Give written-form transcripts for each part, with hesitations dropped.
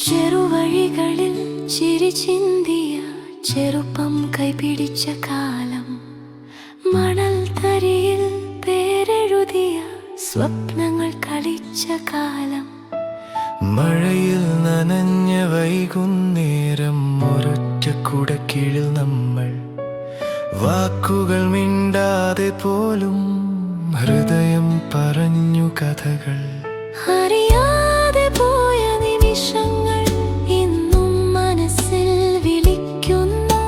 ചെറുവഴികളിൽ ചിരി ചിന്തിയ ചെറുപ്പം കൈപിടിച്ച കാലം, മണൽ തരിയിൽ പേരെഴുതിയ സ്വപ്നങ്ങൾ കളിച്ച കാലം, മഴയിൽ നനഞ്ഞ വൈകുന്നേരം ഒരൊറ്റ കുടക്കീഴിൽ നമ്മൾ, വാക്കുകൾ മിണ്ടാതെ പോലും ഹൃദയം പറഞ്ഞു കഥകൾ. അറിയാതെ പോയ നിമിഷങ്ങൾ ഇന്നും മനസ്സിൽ വിളിക്കുന്നു.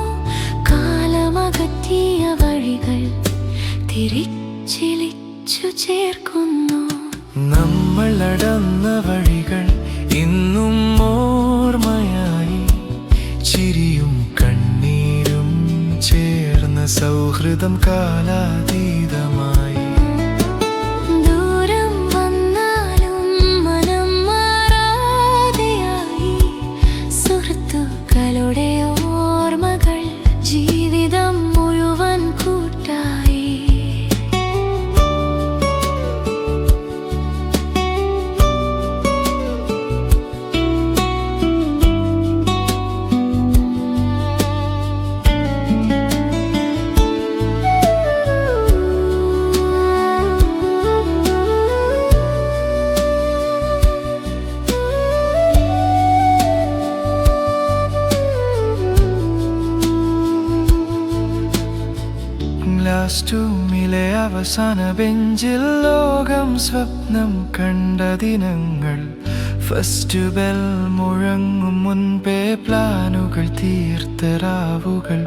കാലമകറ്റിയ വഴികൾ തിരിച്ചിളിച്ചു ചേർക്കുന്നു. നമ്മൾ നടന്ന വഴികൾ ഇന്നും ഓർമ്മയായി, ചിരിയും കണ്ണീരും ചേർന്ന സൗഹൃദം കാലാതീതമായി. ദൂരം വന്നാലും മനം മാറാതെയായി, സുഹൃത്തുക്കളുടെ ഓർമ്മകൾ ജീവിതം മുഴുവൻ കൂട്ടായി. ക്ലാസ് റൂമിലെ അവസാന ബെഞ്ചിൽ ലോകം സ്വപ്നം കണ്ട ദിനങ്ങൾ, ഫസ്റ്റ് ബെൽ മുഴങ്ങും മുൻപേ പ്ലാനുകൾ തീർത്ത രാവുകൾ,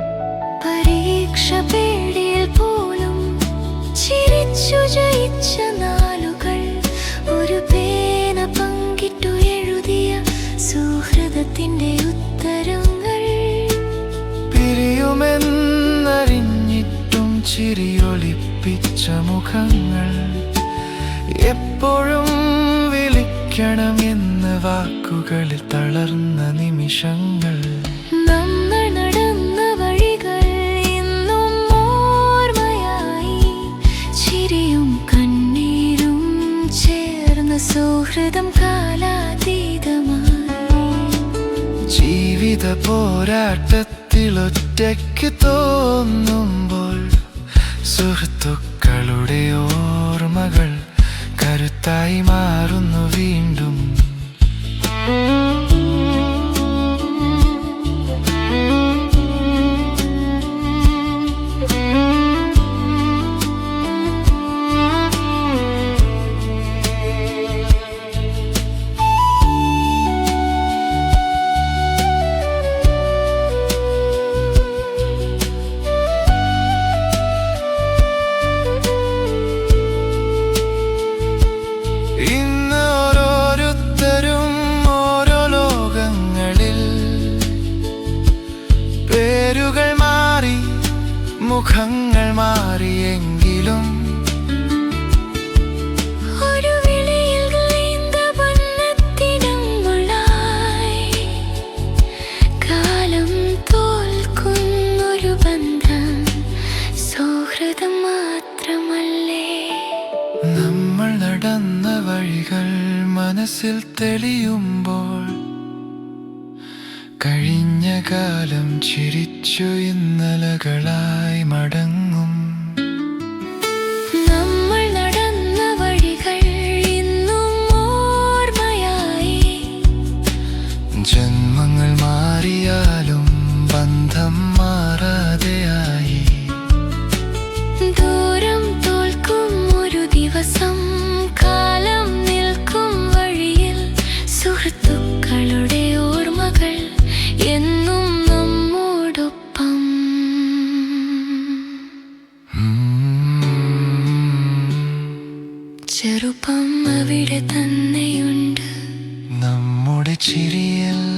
പരീക്ഷ പേടിയിൽ പോലും ചിരിച്ചു ജയിച്ച നാളുകൾ, ഒരു പേന പങ്കിട്ടു എഴുതിയ സൗഹൃദത്തിന്റെ ഉത്തരങ്ങൾ, പിരിയുമെന്നറിഞ്ഞിട്ടും ചിരിയൊളിപ്പിച്ച മുഖങ്ങൾ, എപ്പോഴും വിളിക്കണമെന്ന് വാക്കുകളിൽ തളർന്ന നിമിഷങ്ങൾ. നമ്മൾ നടന്ന വഴികൾ ഇന്നും ഓർമ്മയായി, ചിരിയും കണ്ണീരും ചേർന്ന സൗഹൃദം കാലാതീതമായി. ജീവിത പോരാട്ടത്തിൽ ഒറ്റയ്ക്ക് തോന്നുമ്പോൾ സുഹൃത്തുക്കളുടെ ഓർമ്മകൾ കരുത്തായി മാറുന്നു വീണ്ടും. ഇന്ന് ഓരോരുത്തരും ഓരോ ലോകങ്ങളിൽ, പേരുകൾ മാറി മുഖങ്ങൾ മാറിയെങ്കിലും ഒരു വിളിയിൽ നീണ്ട വണ്ണത്തിനങ്ങളായി, കാലം തോൽക്കുന്നൊരു ബന്ധം സൗഹൃദം മാത്രമല്ലേ. നമ്മൾ നടന്ന വഴികൾ മനസ്സിൽ തെളിയുമ്പോൾ, കഴിഞ്ഞ കാലം ചിരിച്ചു ഇന്നലകളായി മടങ്ങും. നമ്മൾ നടന്ന വഴികൾ ഇന്നും ഓർമ്മയായി, ജന്മങ്ങൾ മാറിയാലും ബന്ധം മാറാതെയായി. ദൂരം തോൽക്കും ഒരു ദിവസം, കാലം നിൽക്കും വഴിയിൽ, സുഹൃത്തുക്കളുടെ ഓർമ്മകൾ എന്നും നമ്മോടൊപ്പം. ചെറുപ്പം അവിടെ തന്നെയുണ്ട്. നമ്മുടെ ചിരിയെല്ലാം